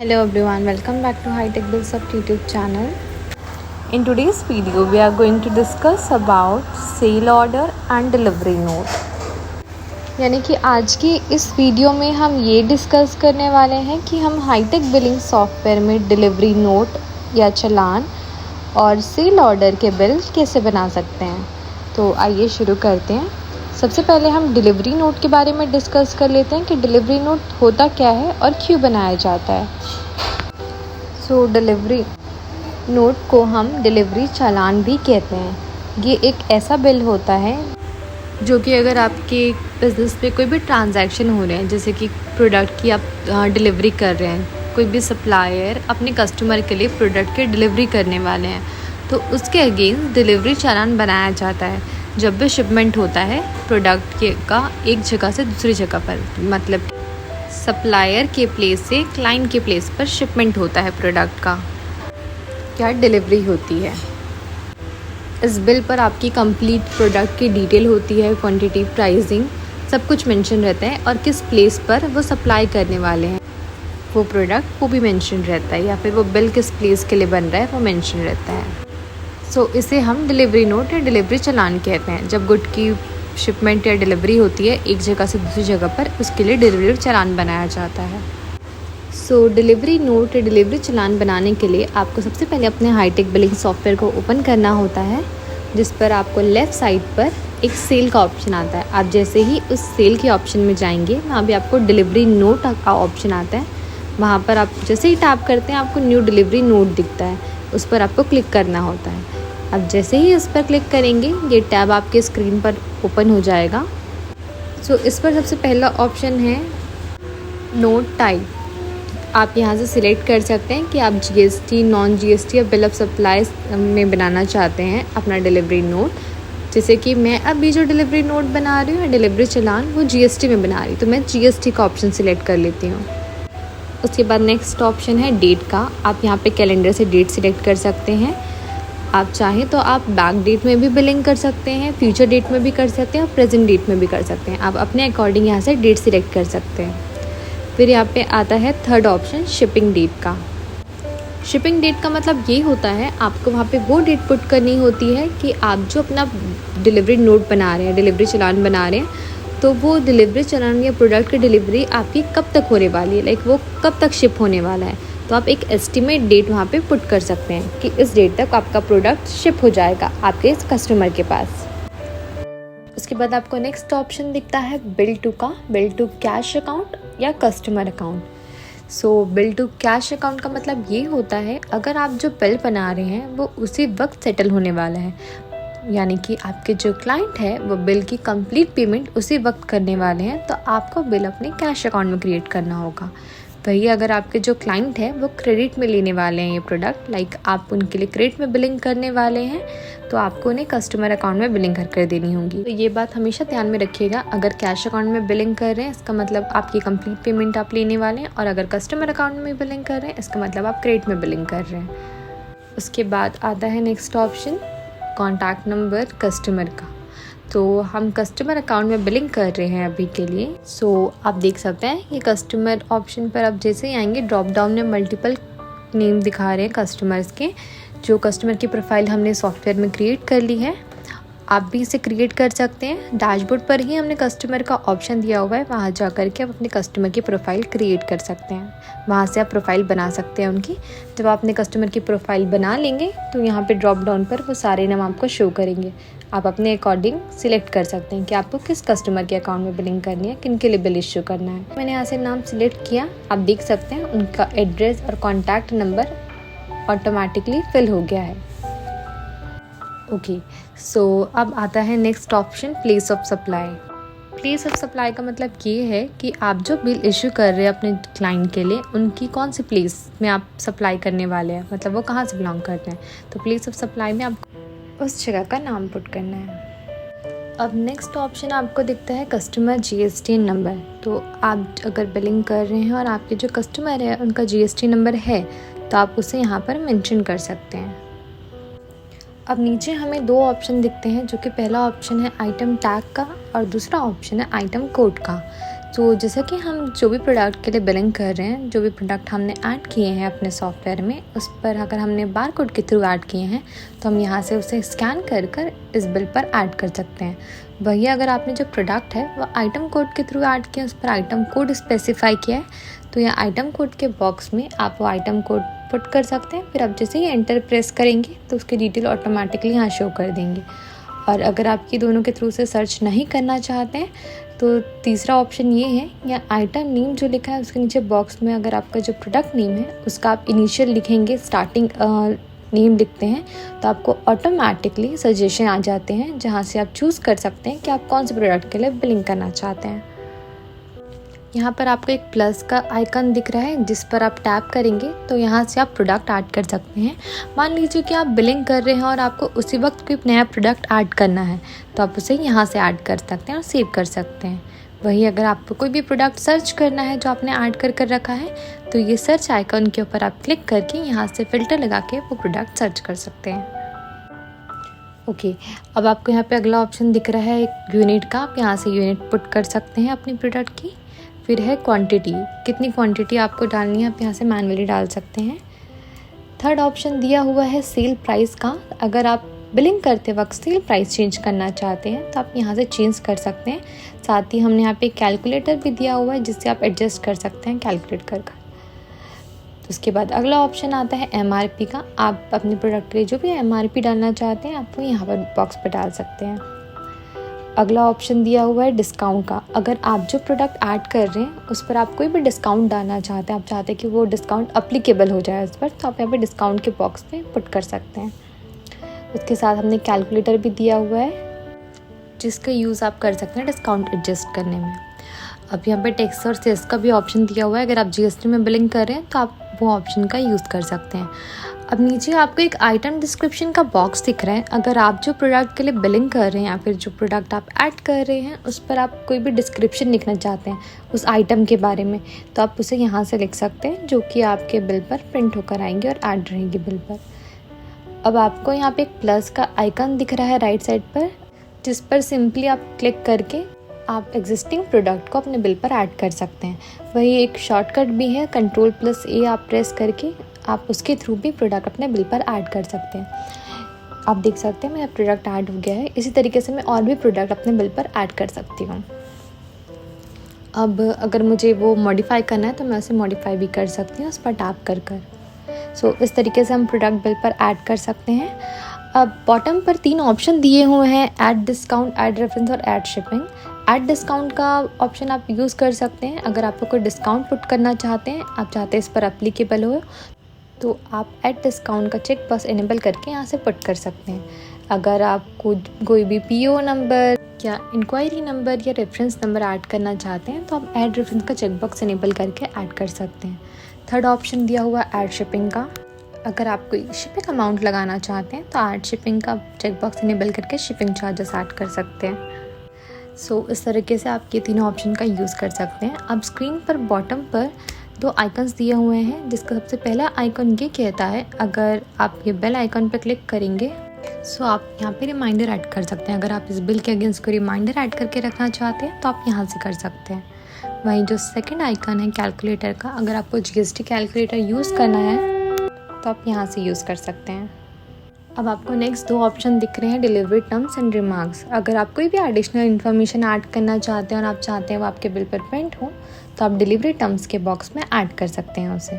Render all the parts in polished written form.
Hello everyone, welcome back to High Tech Bills of YouTube channel. In today's video, we are going to discuss about sale order and delivery note. यानी कि आज की इस video में हम ये discuss करने वाले हैं कि हम हाईटेक बिलिंग सॉफ्टवेयर में डिलीवरी नोट या चालान और सेल ऑर्डर के बिल कैसे बना सकते हैं। तो आइए शुरू करते हैं। सबसे पहले हम डिलीवरी नोट के बारे में डिस्कस कर लेते हैं कि डिलीवरी नोट होता क्या है और क्यों बनाया जाता है। डिलीवरी नोट को हम डिलीवरी चालान भी कहते हैं। ये एक ऐसा बिल होता है जो कि अगर आपके बिज़नेस में कोई भी ट्रांजैक्शन हो रहे हैं, जैसे कि प्रोडक्ट की आप डिलीवरी कर रहे हैं, कोई भी सप्लायर अपने कस्टमर के लिए प्रोडक्ट की डिलीवरी करने वाले हैं, तो उसके अगेंस्ट डिलीवरी चालान बनाया जाता है जब भी शिपमेंट होता है प्रोडक्ट का एक जगह से दूसरी जगह पर, मतलब सप्लायर के प्लेस से क्लाइंट के प्लेस पर शिपमेंट होता है प्रोडक्ट का या डिलीवरी होती है। इस बिल पर आपकी कंप्लीट प्रोडक्ट की डिटेल होती है, क्वांटिटी, प्राइसिंग, सब कुछ मेंशन रहता है और किस प्लेस पर वो सप्लाई करने वाले हैं वो प्रोडक्ट वो भी मेंशन रहता है, या फिर वो बिल किस प्लेस के लिए बन रहा है वो मेंशन रहता है। इसे हम डिलीवरी नोट या डिलीवरी चालान कहते हैं। जब गुड की शिपमेंट या डिलीवरी होती है एक जगह से दूसरी जगह पर, उसके लिए डिलीवरी चालान बनाया जाता है। डिलीवरी नोट या डिलीवरी चालान बनाने के लिए आपको सबसे पहले अपने हाईटेक बिलिंग सॉफ्टवेयर को ओपन करना होता है, जिस पर आपको लेफ़्ट साइड पर एक सेल का ऑप्शन आता है। आप जैसे ही उस सेल के ऑप्शन में जाएंगे, वहाँ भी आपको डिलीवरी नोट का ऑप्शन आता है। वहाँ पर आप जैसे ही टैप करते हैं आपको न्यू डिलीवरी नोट दिखता है, उस पर आपको क्लिक करना होता है। अब जैसे ही इस पर क्लिक करेंगे ये टैब आपके स्क्रीन पर ओपन हो जाएगा। इस पर सबसे पहला ऑप्शन है नोट टाइप। आप यहाँ से सिलेक्ट कर सकते हैं कि आप जीएसटी, नॉन जीएसटी या बिल ऑफ सप्लाई में बनाना चाहते हैं अपना डिलीवरी नोट। जैसे कि मैं अभी जो डिलीवरी नोट बना रही हूँ, डिलीवरी चालान, वो जीएसटी में बना रही हूँ, तो मैं जीएसटी का ऑप्शन सिलेक्ट कर लेती हूँ। उसके बाद नेक्स्ट ऑप्शन है डेट का। आप यहाँ पे कैलेंडर से डेट सिलेक्ट कर सकते हैं। आप चाहें तो आप बैक डेट में भी बिलिंग कर सकते हैं, फ्यूचर डेट में भी कर सकते हैं और प्रेजेंट डेट में भी कर सकते हैं। आप अपने अकॉर्डिंग यहाँ से डेट सिलेक्ट कर सकते हैं। फिर यहाँ पे आता है थर्ड ऑप्शन शिपिंग डेट का। शिपिंग डेट का मतलब ये होता है आपको वहाँ पे वो डेट पुट करनी होती है कि आप जो अपना डिलीवरी नोट बना रहे हैं, डिलीवरी चालान बना रहे हैं, तो वो डिलीवरी चालान या प्रोडक्ट की डिलीवरी आपकी कब तक होने वाली है, लाइक वो कब तक शिप होने वाला है। तो आप एक एस्टिमेट डेट वहाँ पे पुट कर सकते हैं कि इस डेट तक आपका प्रोडक्ट शिप हो जाएगा आपके इस कस्टमर के पास। उसके बाद आपको नेक्स्ट ऑप्शन दिखता है बिल टू का। बिल टू कैश अकाउंट या customer account. Bill to cash account का मतलब ये होता है अगर आप जो बिल बना रहे हैं वो उसी वक्त सेटल होने वाला है, यानी कि आपके जो क्लाइंट है वो बिल की कंप्लीट पेमेंट उसी वक्त करने वाले हैं, तो आपको बिल अपने कैश अकाउंट में क्रिएट करना होगा। वही अगर आपके जो क्लाइंट है वो क्रेडिट में लेने वाले हैं ये प्रोडक्ट, लाइक आप उनके लिए क्रेडिट में बिलिंग करने वाले हैं, तो आपको उन्हें कस्टमर अकाउंट में बिलिंग कर देनी होगी। तो ये बात हमेशा ध्यान में रखिएगा, अगर कैश अकाउंट में बिलिंग कर रहे हैं इसका मतलब आपकी कंप्लीट पेमेंट आप लेने वाले हैं, और अगर कस्टमर अकाउंट में बिलिंग कर रहे हैं इसका मतलब आप क्रेडिट में बिलिंग कर रहे हैं। उसके बाद आता है next option contact number customer का। तो हम कस्टमर अकाउंट में बिलिंग कर रहे हैं अभी के लिए। आप देख सकते हैं ये कस्टमर ऑप्शन पर आप जैसे ही आएंगे, ड्रॉप डाउन में मल्टीपल नेम दिखा रहे हैं कस्टमर्स के, जो कस्टमर की प्रोफाइल हमने सॉफ्टवेयर में क्रिएट कर ली है। आप भी इसे क्रिएट कर सकते हैं। डैशबोर्ड पर ही हमने कस्टमर का ऑप्शन दिया हुआ है, वहाँ जा कर के आप अपने कस्टमर की प्रोफाइल क्रिएट कर सकते हैं। वहाँ से आप प्रोफाइल बना सकते हैं उनकी। जब आप अपने कस्टमर की प्रोफाइल बना लेंगे तो यहाँ पे ड्रॉप डाउन पर वो सारे नाम आपको शो करेंगे। आप अपने अकॉर्डिंग सिलेक्ट कर सकते हैं कि आपको किस कस्टमर के अकाउंट में बिलिंग करनी है, किन के लिए बिल इश्यू करना है। मैंने यहाँ से नाम सिलेक्ट किया, आप देख सकते हैं उनका एड्रेस और कॉन्टैक्ट नंबर ऑटोमेटिकली फिल हो गया है। ओके, अब आता है next option place of supply. Place of supply का मतलब ये है कि आप जो बिल इशू कर रहे हैं अपने क्लाइंट के लिए, उनकी कौन सी प्लेस में आप सप्लाई करने वाले हैं, मतलब वो कहाँ से बिलोंग करते हैं। तो प्लेस ऑफ सप्लाई में आपको उस जगह का नाम पुट करना है। अब नेक्स्ट ऑप्शन आपको दिखता है कस्टमर जीएसटी नंबर। तो आप अगर बिलिंग कर रहे हैं और आपके जो कस्टमर है उनका जीएसटी नंबर है तो आप उसे यहाँ पर मेंशन कर सकते हैं। अब नीचे हमें दो ऑप्शन दिखते हैं, जो कि पहला ऑप्शन है आइटम टैग का और दूसरा ऑप्शन है आइटम कोड का। तो जैसा कि हम जो भी प्रोडक्ट के लिए बिलिंग कर रहे हैं, जो भी प्रोडक्ट हमने ऐड किए हैं अपने सॉफ्टवेयर में, उस पर अगर हमने बार कोड के थ्रू ऐड किए हैं तो हम यहाँ से उसे स्कैन कर कर इस बिल पर ऐड कर सकते हैं। वही अगर आपने जो प्रोडक्ट है वो आइटम कोड के थ्रू ऐड किया, उस पर आइटम कोड स्पेसिफाई किया है, तो यह आइटम कोड के बॉक्स में आप वो आइटम कोड पुट कर सकते हैं। फिर आप जैसे ही एंटर प्रेस करेंगे तो उसकी डिटेल ऑटोमेटिकली यहाँ शो कर देंगे। और अगर आप ये दोनों के थ्रू से सर्च नहीं करना चाहते हैं तो तीसरा ऑप्शन ये है, या आइटम नेम जो लिखा है उसके नीचे बॉक्स में अगर आपका जो प्रोडक्ट नेम है उसका आप इनिशियल लिखेंगे, स्टार्टिंग नेम लिखते हैं, तो आपको ऑटोमेटिकली सजेशन आ जाते हैं जहाँ से आप चूज़ कर सकते हैं कि आप कौन से प्रोडक्ट के लिए बिलिंग करना चाहते हैं। यहाँ पर आपको एक प्लस का आइकन दिख रहा है जिस पर आप टैप करेंगे तो यहाँ से आप प्रोडक्ट ऐड कर सकते हैं। मान लीजिए कि आप बिलिंग कर रहे हैं और आपको उसी वक्त कोई नया प्रोडक्ट ऐड करना है तो आप उसे यहाँ से ऐड कर सकते हैं और सेव कर सकते हैं। वही अगर आपको कोई भी प्रोडक्ट सर्च करना है जो आपने ऐड कर रखा है तो ये सर्च आइकन के ऊपर आप क्लिक करके यहाँ से फ़िल्टर लगा के वो प्रोडक्ट सर्च कर सकते हैं। ओके, अब आपको यहाँ पे अगला ऑप्शन दिख रहा है एक यूनिट का, आप यहाँ से यूनिट पुट कर सकते हैं अपनी प्रोडक्ट की। फिर है क्वांटिटी, कितनी क्वांटिटी आपको डालनी है आप यहाँ से मैनुअली डाल सकते हैं। थर्ड ऑप्शन दिया हुआ है सेल प्राइस का, अगर आप बिलिंग करते वक्त सेल प्राइस चेंज करना चाहते हैं तो आप यहाँ से चेंज कर सकते हैं। साथ ही हमने यहाँ पे एक कैलकुलेटर भी दिया हुआ है जिससे आप एडजस्ट कर सकते हैं कैलकुलेट कर। उसके बाद अगला ऑप्शन आता है MRP का, आप अपने प्रोडक्ट के लिए जो भी MRP डालना चाहते हैं आप वो यहाँ पर बॉक्स पर डाल सकते हैं। अगला ऑप्शन दिया हुआ है डिस्काउंट का, अगर आप जो प्रोडक्ट ऐड कर रहे हैं उस पर आप कोई भी डिस्काउंट डालना चाहते हैं, आप चाहते हैं कि वो डिस्काउंट अप्लीकेबल हो जाए उस पर, तो आप यहाँ पे डिस्काउंट के बॉक्स में पुट कर सकते हैं। उसके साथ हमने कैलकुलेटर भी दिया हुआ है जिसका यूज़ आप कर सकते हैं डिस्काउंट एडजस्ट करने में। अब यहाँ पे टैक्स और सेस का भी ऑप्शन दिया हुआ है, अगर आप GST में बिलिंग कर रहे हैं तो आप वो ऑप्शन का यूज़ कर सकते हैं। अब नीचे आपको एक आइटम डिस्क्रिप्शन का बॉक्स दिख रहा है, अगर आप जो प्रोडक्ट के लिए बिलिंग कर रहे हैं या फिर जो प्रोडक्ट आप ऐड कर रहे हैं उस पर आप कोई भी डिस्क्रिप्शन लिखना चाहते हैं उस आइटम के बारे में, तो आप उसे यहाँ से लिख सकते हैं जो कि आपके बिल पर प्रिंट होकर आएंगे और ऐड रहेंगे बिल पर। अब आपको यहाँ पे एक प्लस का आइकन दिख रहा है राइट साइड पर, जिस पर सिंपली आप क्लिक करके आप एग्जिस्टिंग प्रोडक्ट को अपने बिल पर ऐड कर सकते हैं। वही एक शॉर्टकट भी है, Ctrl+A आप प्रेस करके आप उसके थ्रू भी प्रोडक्ट अपने बिल पर ऐड कर सकते हैं। आप देख सकते हैं मेरा प्रोडक्ट ऐड हो गया है। इसी तरीके से मैं और भी प्रोडक्ट अपने बिल पर ऐड कर सकती हूँ। अब अगर मुझे वो मॉडिफाई करना है तो मैं उसे मॉडिफाई भी कर सकती हूँ उस पर टैप कर कर। सो इस तरीके से हम प्रोडक्ट बिल पर ऐड कर सकते हैं। अब बॉटम पर 3 ऑप्शन दिए हुए हैं, ऐड डिस्काउंट, ऐड रेफरेंस और ऐड शिपिंग। ऐड डिस्काउंट का ऑप्शन आप यूज़ कर सकते हैं अगर आपको कोई डिस्काउंट पुट करना चाहते हैं, आप चाहते हैं इस पर एप्लीकेबल हो तो आप ऐड डिस्काउंट का चेक बस इनेबल करके यहाँ से पुट कर सकते हैं। अगर आपको कोई भी PO नंबर या इंक्वायरी नंबर या रेफरेंस नंबर ऐड करना चाहते हैं तो आप ऐड रेफरेंस का चेक बॉक्स इनेबल करके ऐड कर सकते हैं। थर्ड ऑप्शन दिया हुआ ऐड शिपिंग का, अगर आप कोई शिपिंग अमाउंट लगाना चाहते हैं तो ऐड शिपिंग का चेक बॉक्स इनेबल करके शिपिंग चार्जेस ऐड कर सकते हैं। सो इस तरीके से आप ये तीनों ऑप्शन का यूज़ कर सकते हैं। अब स्क्रीन पर बॉटम पर 2 आइकन्स दिए हुए हैं, जिसका सबसे पहला आइकन ये कहता है अगर आप ये बेल आइकन पर क्लिक करेंगे सो आप यहाँ पे रिमाइंडर ऐड कर सकते हैं। अगर आप इस बिल के अगेंस्ट कोई रिमाइंडर ऐड करके रखना चाहते हैं तो आप यहाँ से कर सकते हैं। वहीं जो सेकंड आइकन है कैलकुलेटर का, अगर आपको GST कैलकुलेटर यूज़ करना है तो आप यहाँ से यूज़ कर सकते हैं। अब आपको नेक्स्ट 2 ऑप्शन दिख रहे हैं, डिलीवरी टर्म्स एंड रिमार्क्स। अगर आप कोई भी एडिशनल इन्फॉर्मेशन ऐड करना चाहते हैं और आप चाहते हैं वो आपके बिल पर प्रिंट हो तो आप डिलीवरी टर्म्स के बॉक्स में ऐड कर सकते हैं उसे।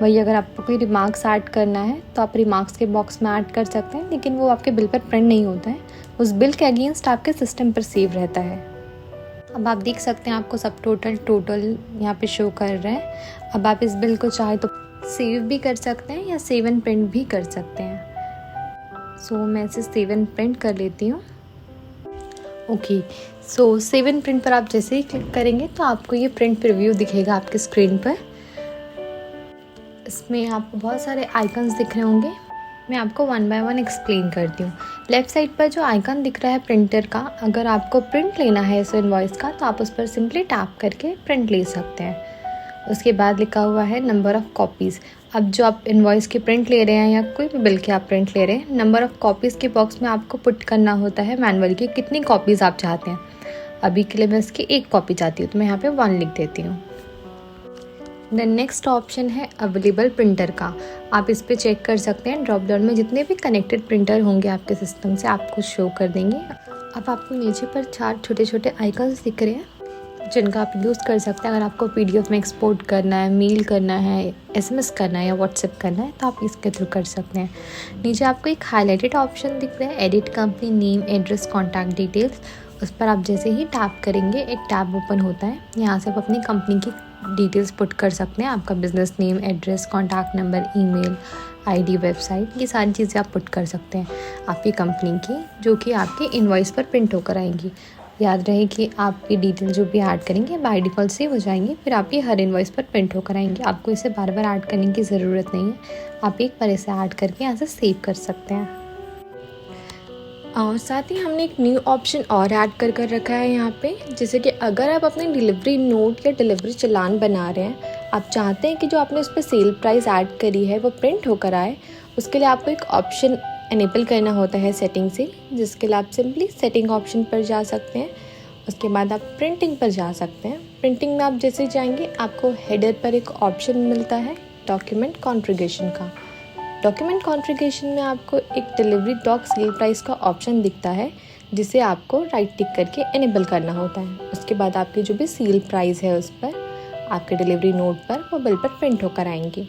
वही अगर आपको कोई रिमार्क्स ऐड करना है तो आप रिमार्क्स के बॉक्स में ऐड कर सकते हैं, लेकिन वो आपके बिल पर प्रिंट नहीं होता है, उस बिल के अगेंस्ट आपके सिस्टम पर सेव रहता है। अब आप देख सकते हैं आपको सब टोटल यहाँ पे शो कर रहा है। अब आप इस बिल को चाहे तो सेव भी कर सकते हैं या सेव एंड प्रिंट भी कर सकते हैं। सो मैं इसे सेव एंड प्रिंट कर लेती हूँ। Okay, so save and print पर आप जैसे ही क्लिक करेंगे तो आपको ये प्रिंट प्रीव्यू दिखेगा आपके स्क्रीन पर। इसमें आपको बहुत सारे आइकन्स दिख रहे होंगे, मैं आपको 1 बाय 1 एक्सप्लेन करती हूँ। लेफ़्ट साइड पर जो आइकन दिख रहा है प्रिंटर का, अगर आपको प्रिंट लेना है इस इनवॉइस का तो आप उस पर सिंपली टैप करके प्रिंट ले सकते हैं। उसके बाद लिखा हुआ है नंबर ऑफ़ कॉपीज़। अब जो आप इनवॉइस की प्रिंट ले रहे हैं या कोई भी बिल के आप प्रिंट ले रहे हैं, नंबर ऑफ़ कॉपीज़ के बॉक्स में आपको पुट करना होता है मैनुअली कि कितनी कॉपीज़ आप चाहते हैं। अभी के लिए मैं इसकी 1 कॉपी चाहती हूँ, तो मैं यहाँ पे 1 लिख देती हूँ। देन नेक्स्ट ऑप्शन है अवेलेबल प्रिंटर का। आप इस पे चेक कर सकते हैं, ड्रॉप डाउन में जितने भी कनेक्टेड प्रिंटर होंगे आपके सिस्टम से आपको शो कर देंगे। अब आपको नीचे पर 4 छोटे छोटे आइकन्स दिख रहे हैं जिनका आप यूज़ कर सकते हैं। अगर आपको PDF में एक्सपोर्ट करना है, मेल करना है, SMS करना है या व्हाट्सएप करना है तो आप इसके थ्रू कर सकते हैं। नीचे आपको एक हाईलाइटेड ऑप्शन दिख रहा है, edit company name, address, contact details. उस पर आप जैसे ही टैप करेंगे एक टैब ओपन होता है। यहाँ से आप अपनी कंपनी की डिटेल्स पुट कर सकते हैं, आपका business name, address, contact number, email ID, website, ये सारी चीज़ें आप पुट कर सकते हैं आपकी कंपनी की, जो कि आपके इनवॉइस पर प्रिंट होकर आएंगी। याद रहे कि आपकी डिटेल जो भी ऐड करेंगे बाय डिफ़ॉल्ट सेव हो जाएंगी, फिर आपकी हर इनवॉइस पर प्रिंट होकर आएंगे। आपको इसे बार बार ऐड करने की ज़रूरत नहीं है, आप एक बार इसे ऐड करके यहाँ से सेव कर सकते हैं। और साथ ही हमने एक न्यू ऑप्शन और ऐड कर रखा है यहाँ पे, जैसे कि अगर आप अपने डिलीवरी नोट या डिलीवरी चालान बना रहे हैं, आप चाहते हैं कि जो आपने उस पर सेल प्राइस ऐड करी है वो प्रिंट होकर आए, उसके लिए आपको एक ऑप्शन एनेबल करना होता है सेटिंग से, जिसके लिए आप सिंपली सेटिंग ऑप्शन पर जा सकते हैं। उसके बाद आप प्रिंटिंग पर जा सकते हैं। प्रिंटिंग में आप जैसे जाएंगे आपको हेडर पर एक ऑप्शन मिलता है डॉक्यूमेंट कॉन्फ़िगरेशन का। डॉक्यूमेंट कॉन्फ़िगरेशन में आपको एक डिलीवरी डॉक सेल प्राइस का ऑप्शन दिखता है, जिसे आपको राइट टिक करके एनेबल करना होता है। उसके बाद आपकी जो भी सेल प्राइस है उस पर आपके डिलीवरी नोट पर वो बिल पर प्रिंट होकर आएंगी।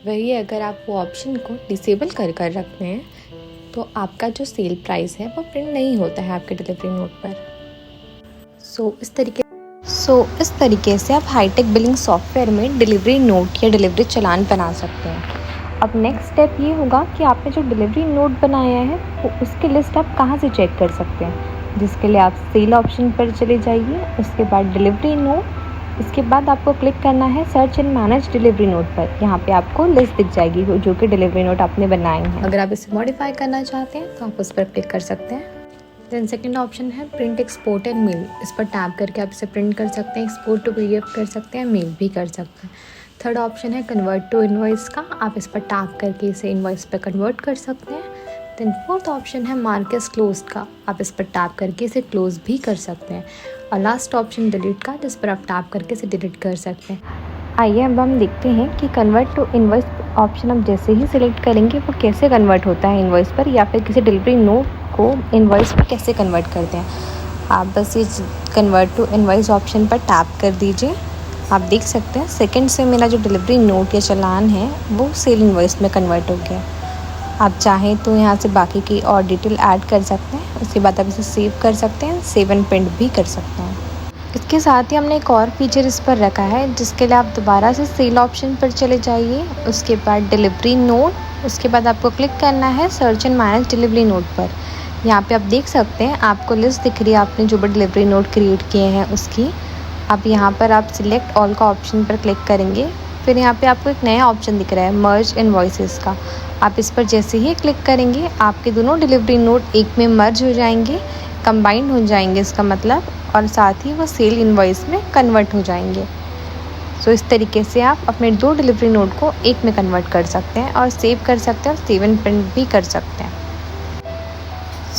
वही अगर आप वो ऑप्शन को डिसेबल कर रखते हैं तो आपका जो सेल प्राइस है वो प्रिंट नहीं होता है आपके डिलीवरी नोट पर। इस तरीके से आप हाईटेक बिलिंग सॉफ्टवेयर में डिलीवरी नोट या डिलीवरी चालान बना सकते हैं। अब नेक्स्ट स्टेप ये होगा कि आपने जो डिलीवरी नोट बनाया है वो उसकी लिस्ट आप कहाँ से चेक कर सकते हैं, जिसके लिए आप सेल ऑप्शन पर चले जाइए। उसके बाद डिलीवरी नोट, इसके बाद आपको क्लिक करना है search and manage delivery note पर। यहाँ पे आपको लिस्ट दिख जाएगी जो कि डिलीवरी नोट आपने बनाए हैं। अगर आप इसे मॉडिफाई करना चाहते हैं तो आप उस पर क्लिक कर सकते हैं। देन सेकंड ऑप्शन है प्रिंट, एक्सपोर्ट एंड मेल। इस पर टैप करके आप इसे प्रिंट कर सकते हैं, एक्सपोर्ट टू PDF कर सकते हैं, मेल भी कर सकते हैं। थर्ड ऑप्शन है कन्वर्ट टू इनवॉइस का। आप इस पर टैप करके इसे इनवॉइस पर कन्वर्ट कर सकते हैं। देन फोर्थ ऑप्शन है मार्क एज क्लोज्ड का। आप इस पर टैप करके इसे क्लोज भी कर सकते हैं। और लास्ट ऑप्शन डिलीट का, जिस पर आप टैप करके इसे डिलीट कर सकते हैं। आइए अब हम देखते हैं कि कन्वर्ट टू इनवॉइस ऑप्शन आप जैसे ही सिलेक्ट करेंगे वो कैसे कन्वर्ट होता है इनवॉइस पर, या फिर किसी डिलीवरी नोट को इनवॉइस पर कैसे कन्वर्ट करते हैं। आप बस ये कन्वर्ट टू इनवॉइस ऑप्शन पर टैप कर दीजिए। आप देख सकते हैं सेकंड से मेरा जो डिलीवरी नोट या चालान है वो सेल इनवॉइस में कन्वर्ट हो गया। आप चाहें तो यहाँ से बाकी की और डिटेल ऐड कर सकते हैं। उसके बाद आप इसे सेव कर सकते हैं, सेव एंड प्रिंट भी कर सकते हैं। इसके साथ ही हमने एक और फीचर इस पर रखा है, जिसके लिए आप दोबारा से सेल ऑप्शन पर चले जाइए। उसके बाद डिलीवरी नोट, उसके बाद आपको क्लिक करना है search and manage delivery note पर। यहाँ पे आप देख सकते हैं आपको लिस्ट दिख रही है आपने जो भी डिलीवरी नोट क्रिएट किए हैं उसकी। अब यहाँ पर आप सिलेक्ट ऑल का ऑप्शन पर क्लिक करेंगे। फिर यहाँ पे आपको एक नया ऑप्शन दिख रहा है मर्ज इनवॉइसेस का। आप इस पर जैसे ही क्लिक करेंगे आपके दोनों डिलीवरी नोट एक में मर्ज हो जाएंगे, कंबाइंड हो जाएंगे इसका मतलब, और साथ ही वो सेल इनवॉइस में कन्वर्ट हो जाएंगे। इस तरीके से आप अपने 2 डिलीवरी नोट को एक में कन्वर्ट कर सकते हैं और सेव कर सकते हैं और सेव एंड प्रिंट भी कर सकते हैं।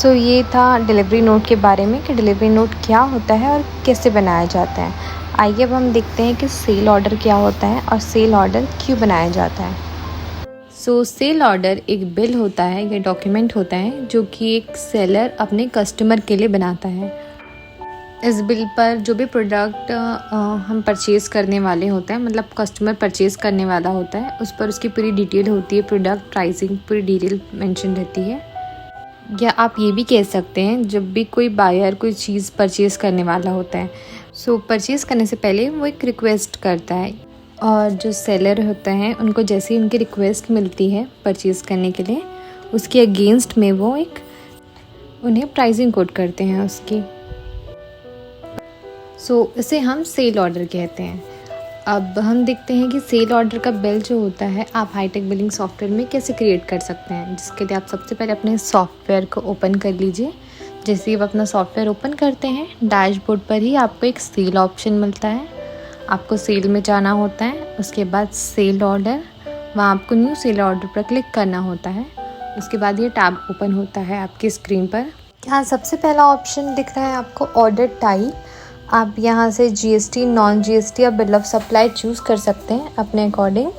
ये था डिलीवरी नोट के बारे में कि डिलीवरी नोट क्या होता है और कैसे बनाया जाता है। आइए अब हम देखते हैं कि सेल ऑर्डर क्या होता है और सेल ऑर्डर क्यों बनाया जाता है। सेल ऑर्डर एक बिल होता है या डॉक्यूमेंट होता है जो कि एक सेलर अपने कस्टमर के लिए बनाता है। इस बिल पर जो भी प्रोडक्ट हम परचेज़ करने वाले होते हैं, मतलब कस्टमर परचेज़ करने वाला होता है, उस पर उसकी पूरी डिटेल होती है, प्रोडक्ट प्राइसिंग पूरी डिटेल मेंशन रहती है। या आप ये भी कह सकते हैं जब भी कोई बायर कोई चीज़ परचेज़ करने वाला होता है, परचेज़ करने से पहले वो एक रिक्वेस्ट करता है, और जो सेलर होते हैं उनको जैसे ही उनकी रिक्वेस्ट मिलती है परचेज़ करने के लिए, उसके अगेंस्ट में वो एक उन्हें प्राइसिंग कोड करते हैं उसकी। इसे हम सेल ऑर्डर कहते हैं। अब हम देखते हैं कि सेल ऑर्डर का बिल जो होता है आप हाईटेक बिलिंग सॉफ्टवेयर में कैसे क्रिएट कर सकते हैं, जिसके लिए आप सबसे पहले अपने सॉफ्टवेयर को ओपन कर लीजिए। जैसे ही आप अपना सॉफ्टवेयर ओपन करते हैं, डैशबोर्ड पर ही आपको एक सेल ऑप्शन मिलता है। आपको सेल में जाना होता है, उसके बाद सेल ऑर्डर, वहाँ आपको न्यू सेल ऑर्डर पर क्लिक करना होता है। उसके बाद ये टैब ओपन होता है आपकी स्क्रीन पर। यहाँ सबसे पहला ऑप्शन दिख रहा है आपको ऑर्डर टाइप। आप यहाँ से जीएसटी, नॉन जीएसटी या बिल ऑफ सप्लाई चूज़ कर सकते हैं अपने अकॉर्डिंग।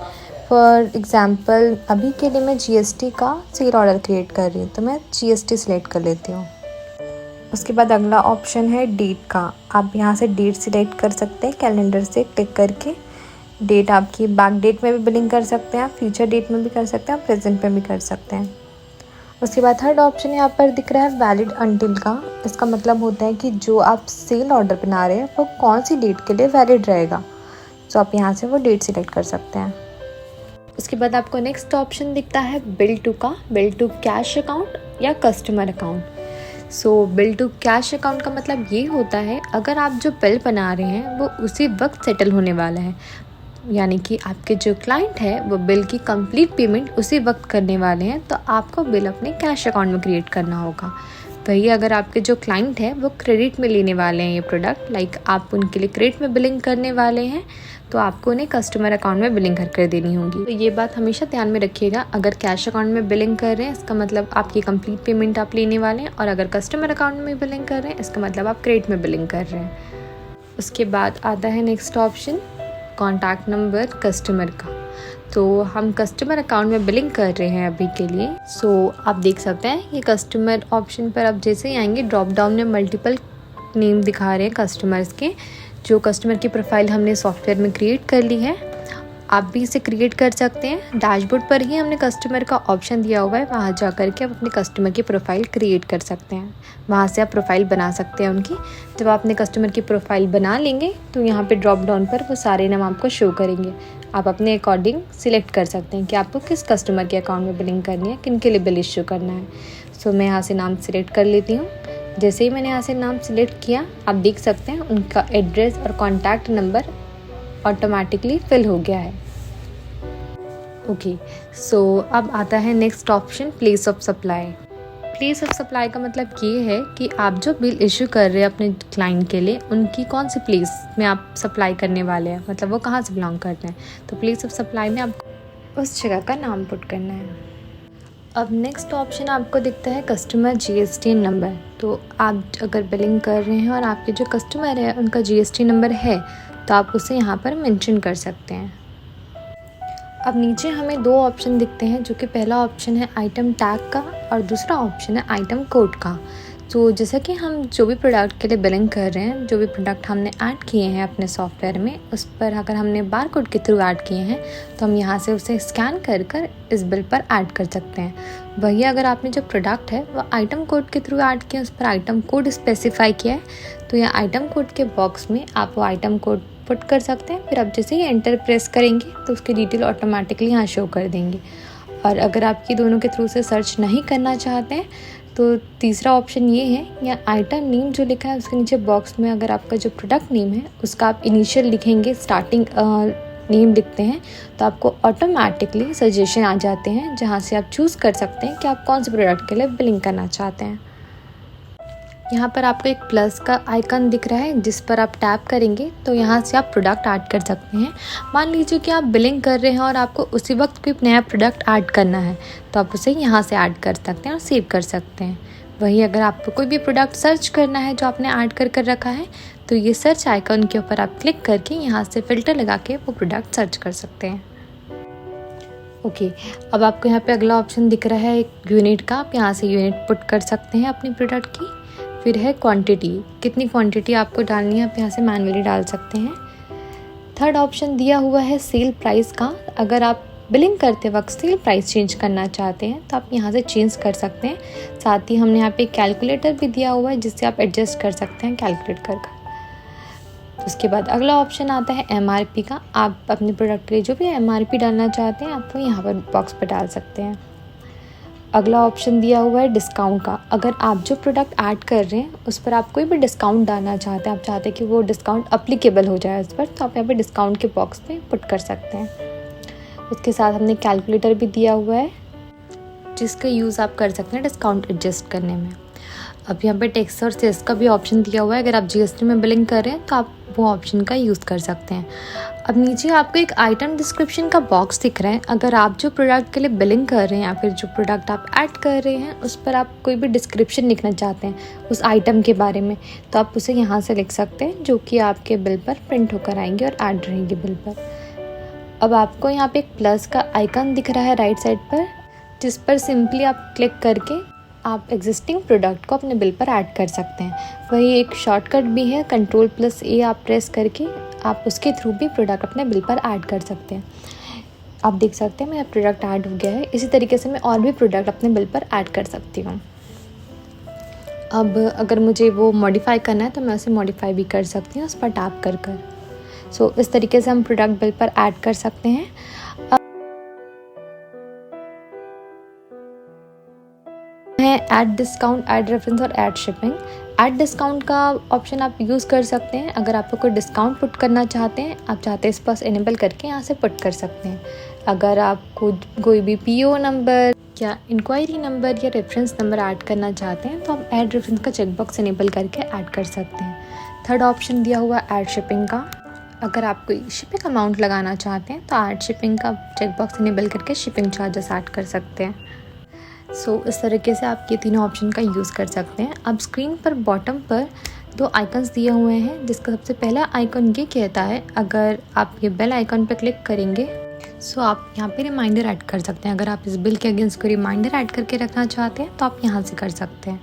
फॉर एग्ज़ाम्पल अभी के लिए मैं जीएसटी का सेल ऑर्डर क्रिएट कर रही हूँ, तो मैं जीएसटी सिलेक्ट कर लेती हूँ। उसके बाद अगला ऑप्शन है डेट का। आप यहाँ से डेट सिलेक्ट कर सकते हैं कैलेंडर से क्लिक करके। डेट आपकी बैक डेट में भी बिलिंग कर सकते हैं, आप फ्यूचर डेट में भी कर सकते हैं, आप प्रेजेंट में भी कर सकते हैं। उसके बाद थर्ड ऑप्शन यहाँ पर दिख रहा है वैलिड अंटिल का। इसका मतलब होता है कि जो आप सेल ऑर्डर बना रहे हैं वो कौन सी डेट के लिए वैलिड रहेगा, तो आप यहाँ से वो डेट सिलेक्ट कर सकते हैं। उसके बाद आपको नेक्स्ट ऑप्शन दिखता है बिल टू का। बिल टू कैश अकाउंट या customer account. So bill to cash account का मतलब ये होता है अगर आप जो बिल बना रहे हैं वो उसी वक्त सेटल होने वाला है, यानी कि आपके जो क्लाइंट है वो बिल की कंप्लीट पेमेंट उसी वक्त करने वाले हैं, तो आपको बिल अपने कैश अकाउंट में क्रिएट करना होगा। वही अगर आपके जो क्लाइंट है वो क्रेडिट में लेने वाले हैं ये प्रोडक्ट, लाइक आप उनके लिए क्रेडिट में बिलिंग करने वाले हैं, तो आपको उन्हें कस्टमर अकाउंट में बिलिंग कर देनी होगी। तो ये बात हमेशा ध्यान में रखिएगा, अगर कैश अकाउंट में बिलिंग कर रहे हैं इसका मतलब आपकी कंप्लीट पेमेंट आप लेने वाले हैं, और अगर कस्टमर अकाउंट में बिलिंग कर रहे हैं इसका मतलब आप क्रेडिट में बिलिंग कर रहे हैं। उसके बाद आता है next option contact number customer का। तो हम कस्टमर अकाउंट में बिलिंग कर रहे हैं अभी के लिए। सो आप देख सकते हैं ये कस्टमर ऑप्शन पर आप जैसे ही आएंगे ड्रॉप डाउन में मल्टीपल नेम दिखा रहे हैं कस्टमर्स के। जो कस्टमर की प्रोफाइल हमने सॉफ्टवेयर में क्रिएट कर ली है, आप भी इसे क्रिएट कर सकते हैं। डैशबोर्ड पर ही हमने कस्टमर का ऑप्शन दिया हुआ है, वहाँ जा कर के आप अपने कस्टमर की प्रोफाइल क्रिएट कर सकते हैं। वहाँ से आप प्रोफाइल बना सकते हैं उनकी। जब आप अपने कस्टमर की प्रोफाइल बना लेंगे तो यहाँ पे ड्रॉप डाउन पर वो सारे नाम आपको शो करेंगे। आप अपने अकॉर्डिंग सिलेक्ट कर सकते हैं कि आपको किस कस्टमर के अकाउंट में बिलिंग करनी है, किन के लिए बिल इशू करना है। सो मैं यहाँ से नाम सिलेक्ट कर लेती हूँ। जैसे ही मैंने यहाँ से नाम सिलेक्ट किया आप देख सकते हैं उनका एड्रेस और कॉन्टैक्ट नंबर ऑटोमेटिकली फिल हो गया है। ओके, सो अब आता है next option place of supply. Place of supply का मतलब ये है कि आप जो बिल इशू कर रहे हैं अपने क्लाइंट के लिए उनकी कौन सी प्लेस में आप सप्लाई करने वाले हैं, मतलब वो कहाँ से बिलोंग करते हैं। तो प्लेस ऑफ सप्लाई में आपको उस जगह का नाम पुट करना है। अब नेक्स्ट ऑप्शन आपको दिखता है कस्टमर जीएसटी नंबर। तो आप अगर बिलिंग कर रहे हैं और आपके जो कस्टमर है उनका जीएसटी नंबर है तो आप उसे यहाँ पर मेंशन कर सकते हैं। अब नीचे हमें दो ऑप्शन दिखते हैं, जो कि पहला ऑप्शन है आइटम टैग का और दूसरा ऑप्शन है आइटम कोड का। तो जैसा कि हम जो भी प्रोडक्ट के लिए बिलिंग कर रहे हैं, जो भी प्रोडक्ट हमने ऐड किए हैं अपने सॉफ्टवेयर में, उस पर अगर हमने बार कोड के थ्रू ऐड किए हैं तो हम यहाँ से उसे स्कैन कर कर इस बिल पर ऐड कर सकते हैं। वही अगर आपने जो प्रोडक्ट है वो आइटम कोड के थ्रू ऐड किया, उस पर आइटम कोड स्पेसिफाई किया है, तो यह आइटम कोड के बॉक्स में आप वो आइटम कोड पुट कर सकते हैं। फिर आप जैसे ही एंटर प्रेस करेंगे तो उसकी डिटेल ऑटोमेटिकली यहाँ शो कर देंगे। और अगर आप ये दोनों के थ्रू से सर्च नहीं करना चाहते हैं तो तीसरा ऑप्शन ये है, या आइटम नेम जो लिखा है उसके नीचे बॉक्स में अगर आपका जो प्रोडक्ट नेम है उसका आप इनिशियल लिखेंगे, स्टार्टिंग नेम लिखते हैं, तो आपको ऑटोमेटिकली सजेशन आ जाते हैं जहाँ से आप चूज़ कर सकते हैं कि आप कौन से प्रोडक्ट के लिए बिलिंग करना चाहते हैं। यहाँ पर आपको एक प्लस का आइकन दिख रहा है जिस पर आप टैप करेंगे तो यहाँ से आप प्रोडक्ट ऐड कर सकते हैं। मान लीजिए कि आप बिलिंग कर रहे हैं और आपको उसी वक्त कोई नया प्रोडक्ट ऐड करना है तो आप उसे यहाँ से ऐड कर सकते हैं और सेव कर सकते हैं। वही अगर आपको कोई भी प्रोडक्ट सर्च करना है जो आपने ऐड कर रखा है तो ये सर्च आइकन के ऊपर आप क्लिक करके यहाँ से फ़िल्टर लगा के वो प्रोडक्ट सर्च कर सकते हैं। ओके, अब आपको यहाँ पे अगला ऑप्शन दिख रहा है एक यूनिट का। आप यहाँ से यूनिट पुट कर सकते हैं अपनी प्रोडक्ट की। फिर है क्वांटिटी, कितनी क्वांटिटी आपको डालनी है आप यहाँ से मैनुअली डाल सकते हैं। थर्ड ऑप्शन दिया हुआ है सेल प्राइस का। अगर आप बिलिंग करते वक्त सेल प्राइस चेंज करना चाहते हैं तो आप यहाँ से चेंज कर सकते हैं। साथ ही हमने यहाँ पे एक कैलकुलेटर भी दिया हुआ है जिससे आप एडजस्ट कर सकते हैं कैलकुलेट कर। उसके बाद अगला ऑप्शन आता है एमआरपी का। आप अपने प्रोडक्ट के लिए जो भी एमआरपी डालना चाहते हैं आप वो यहाँ पर बॉक्स पर डाल सकते हैं। अगला ऑप्शन दिया हुआ है डिस्काउंट का। अगर आप जो प्रोडक्ट ऐड कर रहे हैं उस पर आप कोई भी डिस्काउंट डालना चाहते हैं, आप चाहते हैं कि वो डिस्काउंट अप्लीकेबल हो जाए उस पर, तो आप यहाँ पे डिस्काउंट के बॉक्स में पुट कर सकते हैं। उसके साथ हमने कैलकुलेटर भी दिया हुआ है जिसका यूज़ आप कर सकते हैं डिस्काउंट एडजस्ट करने में। अब यहाँ पे टैक्स और सेस का भी ऑप्शन दिया हुआ है। अगर आप जीएसटी में बिलिंग कर रहे हैं तो आप वो ऑप्शन का यूज़ कर सकते हैं। अब नीचे आपको एक आइटम डिस्क्रिप्शन का बॉक्स दिख रहा है। अगर आप जो प्रोडक्ट के लिए बिलिंग कर रहे हैं या फिर जो प्रोडक्ट आप ऐड कर रहे हैं उस पर आप कोई भी डिस्क्रिप्शन लिखना चाहते हैं उस आइटम के बारे में, तो आप उसे यहाँ से लिख सकते हैं, जो कि आपके बिल पर प्रिंट होकर आएंगे और ऐड रहेंगे बिल पर। अब आपको यहाँ पे एक प्लस का आइकन दिख रहा है राइट साइड पर, जिस पर सिंपली आप क्लिक करके आप एग्जिस्टिंग प्रोडक्ट को अपने बिल पर ऐड कर सकते हैं। वही एक शॉर्टकट भी है, Ctrl+A आप प्रेस करके आप उसके थ्रू भी प्रोडक्ट अपने बिल पर ऐड कर सकते हैं। आप देख सकते हैं मेरा प्रोडक्ट ऐड हो गया है। इसी तरीके से मैं और भी प्रोडक्ट अपने बिल पर ऐड कर सकती हूँ। अब अगर मुझे वो मॉडिफाई करना है तो मैं उसे मॉडिफाई भी कर सकती हूँ उस पर टैप कर कर। सो इस तरीके से हम प्रोडक्ट बिल पर ऐड कर सकते हैं। ऐड डिस्काउंट, ऐड रेफरेंस और ऐड शिपिंग। ऐड डिस्काउंट का ऑप्शन आप यूज़ कर सकते हैं। अगर आपको कोई डिस्काउंट पुट करना चाहते हैं, आप चाहते हैं इस पास इनेबल करके यहाँ से पुट कर सकते हैं। अगर आपको कोई भी पीओ नंबर या इंक्वायरी नंबर या रेफरेंस नंबर ऐड करना चाहते हैं तो आप ऐड रेफरेंस का चेकबॉक्स इनेबल करके ऐड कर सकते हैं। थर्ड ऑप्शन दिया हुआ ऐड शिपिंग का। अगर आप कोई शिपिंग अमाउंट लगाना चाहते हैं तो ऐड शिपिंग का चेकबॉक्स इनेबल करके शिपिंग चार्जेस ऐड कर सकते हैं। इस तरीके से आप ये तीनों ऑप्शन का यूज़ कर सकते हैं। अब स्क्रीन पर बॉटम पर दो आइकन्स दिए हुए हैं, जिसका सबसे पहला आइकन ये कहता है अगर आप ये बेल आइकन पर क्लिक करेंगे आप यहाँ पे रिमाइंडर ऐड कर सकते हैं। अगर आप इस बिल के अगेंस्ट कोई रिमाइंडर ऐड करके रखना चाहते हैं तो आप यहाँ से कर सकते हैं।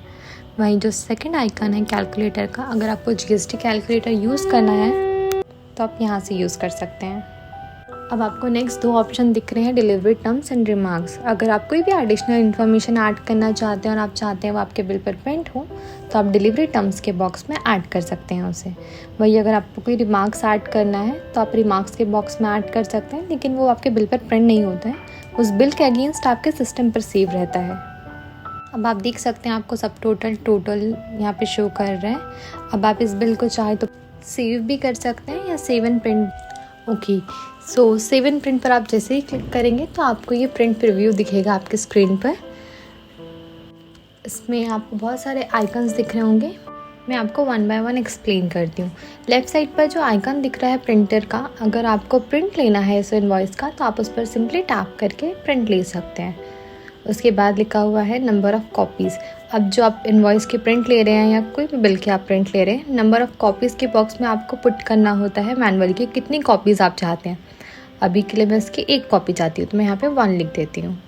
वहीं जो सेकंड आइकन है कैलकुलेटर का, अगर आपको जीएसटी कैलकुलेटर यूज़ करना है तो आप यहाँ से यूज़ कर सकते हैं। अब आपको नेक्स्ट दो ऑप्शन दिख रहे हैं, डिलीवरी टर्म्स एंड रिमार्क्स। अगर आप कोई भी एडिशनल इन्फॉर्मेशन ऐड करना चाहते हैं और आप चाहते हैं वो आपके बिल पर प्रिंट हो तो आप डिलीवरी टर्म्स के बॉक्स में ऐड कर सकते हैं उसे। वही अगर आपको कोई रिमार्क्स ऐड करना है तो आप रिमार्क्स के बॉक्स में ऐड कर सकते हैं, लेकिन वो आपके बिल पर प्रिंट नहीं होता है, उस बिल के अगेंस्ट आपके सिस्टम पर सेव रहता है। अब आप देख सकते हैं आपको सब टोटल यहाँ पे शो कर रहे हैं। अब आप इस बिल को चाहे तो सेव भी कर सकते हैं या save and print. Okay, save and print पर आप जैसे ही क्लिक करेंगे तो आपको ये प्रिंट प्रीव्यू दिखेगा आपके स्क्रीन पर। इसमें आपको बहुत सारे आइकन्स दिख रहे होंगे, मैं आपको वन बाय वन एक्सप्लेन करती हूँ। लेफ़्ट साइड पर जो आइकन दिख रहा है प्रिंटर का, अगर आपको प्रिंट लेना है इस इनवॉइस का तो आप उस पर सिंपली टैप करके प्रिंट ले सकते हैं। उसके बाद लिखा हुआ है नंबर ऑफ़ कॉपीज़। अब जो आप इनवॉइस की प्रिंट ले रहे हैं या कोई भी बिल की आप प्रिंट ले रहे हैं, नंबर ऑफ़ कॉपीज़ के बॉक्स में आपको पुट करना होता है मैनुअली कि कितनी कॉपीज़ आप चाहते हैं। अभी के लिए मैं इसकी 1 कॉपी चाहती हूँ तो मैं यहाँ पे 1 लिख देती हूँ।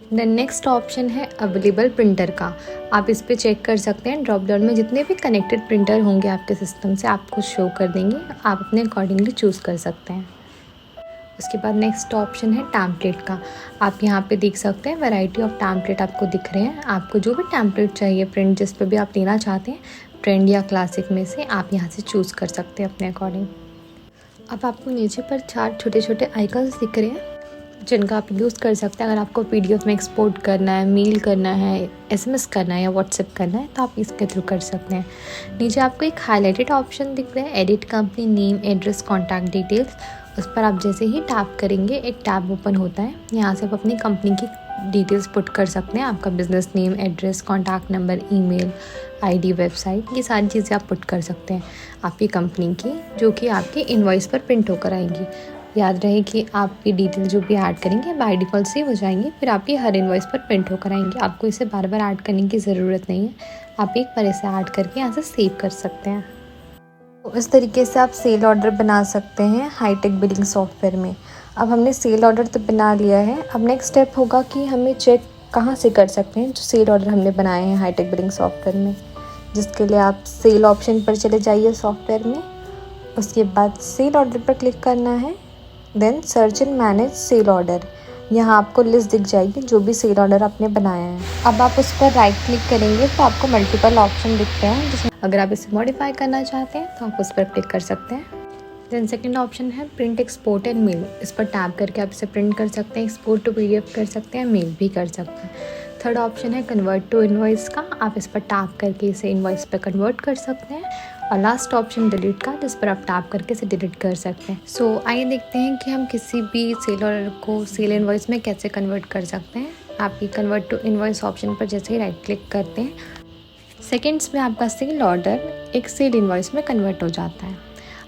देन नेक्स्ट ऑप्शन है अवेलेबल प्रिंटर का। आप इस पे चेक कर सकते हैं, ड्रॉप डाउन में जितने भी कनेक्टेड प्रिंटर होंगे आपके सिस्टम से आपको शो कर देंगे, आप अपने अकॉर्डिंगली चूज़ कर सकते हैं। उसके बाद नेक्स्ट ऑप्शन है टैम्पलेट का। आप यहाँ पे देख सकते हैं वैरायटी ऑफ टैम्पलेट आपको दिख रहे हैं। आपको जो भी टैम्पलेट चाहिए प्रिंट जिस पर भी आप लेना चाहते हैं, ट्रेंड या क्लासिक में से आप यहाँ से चूज़ कर सकते हैं अपने अकॉर्डिंग। अब आपको नीचे पर 4 छोटे छोटे आइकन्स दिख रहे हैं जिनका आप यूज़ कर सकते हैं। अगर आपको पीडीएफ में एक्सपोर्ट करना है, मेल करना है, एसएमएस करना है या व्हाट्सएप करना है तो आप इसके थ्रू कर सकते हैं। नीचे आपको एक हाईलाइटेड ऑप्शन दिख रहा है, edit company name, address, contact details. उस पर आप जैसे ही टैप करेंगे एक टैब ओपन होता है, यहाँ से आप अपनी कंपनी की डिटेल्स पुट कर सकते हैं। आपका business name, address, contact number, email ID, website, ये सारी चीज़ें आप पुट कर सकते हैं आपकी कंपनी की, जो कि आपके इनवॉइस पर प्रिंट होकर आएंगी। याद रहे कि आपकी डिटेल जो भी ऐड करेंगे बाय डिफ़ॉल्ट सेव हो जाएंगे, फिर आपकी हर इनवॉइस पर प्रिंट होकर आएंगे। आपको इसे बार बार ऐड करने की ज़रूरत नहीं है, आप एक बार इसे ऐड करके यहाँ से सेव कर सकते हैं। तो इस तरीके से आप सेल ऑर्डर बना सकते हैं हाईटेक बिलिंग सॉफ्टवेयर में। अब हमने सेल ऑर्डर तो बना लिया है, अब नेक्स्ट स्टेप होगा कि हमें चेक कहाँ से कर सकते हैं जो सेल ऑर्डर हमने बनाए हैं हाईटेक बिलिंग सॉफ्टवेयर में। जिसके लिए आप सेल ऑप्शन पर चले जाइए सॉफ्टवेयर में, उसके बाद सेल ऑर्डर पर क्लिक करना है, then search and manage sale order. यहाँ आपको लिस्ट दिख जाएगी जो भी सेल ऑर्डर आपने बनाया है। अब आप उस पर राइट क्लिक करेंगे तो आपको मल्टीपल ऑप्शन दिखते हैं, जिसमें अगर आप इसे मॉडिफाई करना चाहते हैं तो आप उस पर क्लिक कर सकते हैं। देन सेकंड ऑप्शन है प्रिंट, एक्सपोर्ट एंड मेल। इस पर टैप करके आप इसे प्रिंट कर सकते हैं, एक्सपोर्ट टू पीडीएफ कर सकते हैं, मेल भी कर सकते हैं। थर्ड ऑप्शन है कन्वर्ट टू इनवॉइस का। आप इस पर टैप करके इसे इनवॉइस पर कन्वर्ट कर सकते हैं। और लास्ट ऑप्शन डिलीट का, जिस पर आप टैप करके इसे डिलीट कर सकते हैं। आइए देखते हैं कि हम किसी भी सेल ऑर्डर को सेल इनवॉइस में कैसे कन्वर्ट कर सकते हैं। आप ये कन्वर्ट टू इनवॉइस ऑप्शन पर जैसे ही राइट क्लिक करते हैं सेकेंड्स में आपका सेल ऑर्डर एक सेल इनवॉइस में कन्वर्ट हो जाता है।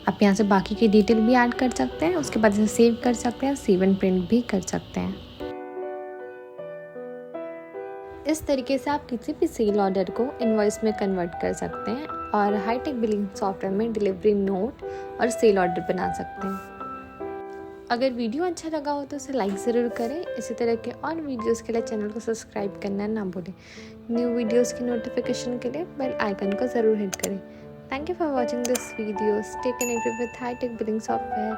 आप यहाँ से बाकी की डिटेल भी ऐड कर सकते हैं, उसके बाद इसे सेव कर सकते हैं, सेव एंड प्रिंट भी कर सकते हैं। इस तरीके से आप किसी भी सेल ऑर्डर को इनवॉइस में कन्वर्ट कर सकते हैं और हाईटेक बिलिंग सॉफ्टवेयर में डिलीवरी नोट और सेल ऑर्डर बना सकते हैं। अगर वीडियो अच्छा लगा हो तो उसे लाइक ज़रूर करें। इसी तरह के और वीडियोस के लिए चैनल को सब्सक्राइब करना ना भूलें। न्यू वीडियोस की नोटिफिकेशन के लिए बेल आइकन को ज़रूर हिट करें। Thank you for watching this video. Stay connected with Hitech billing software.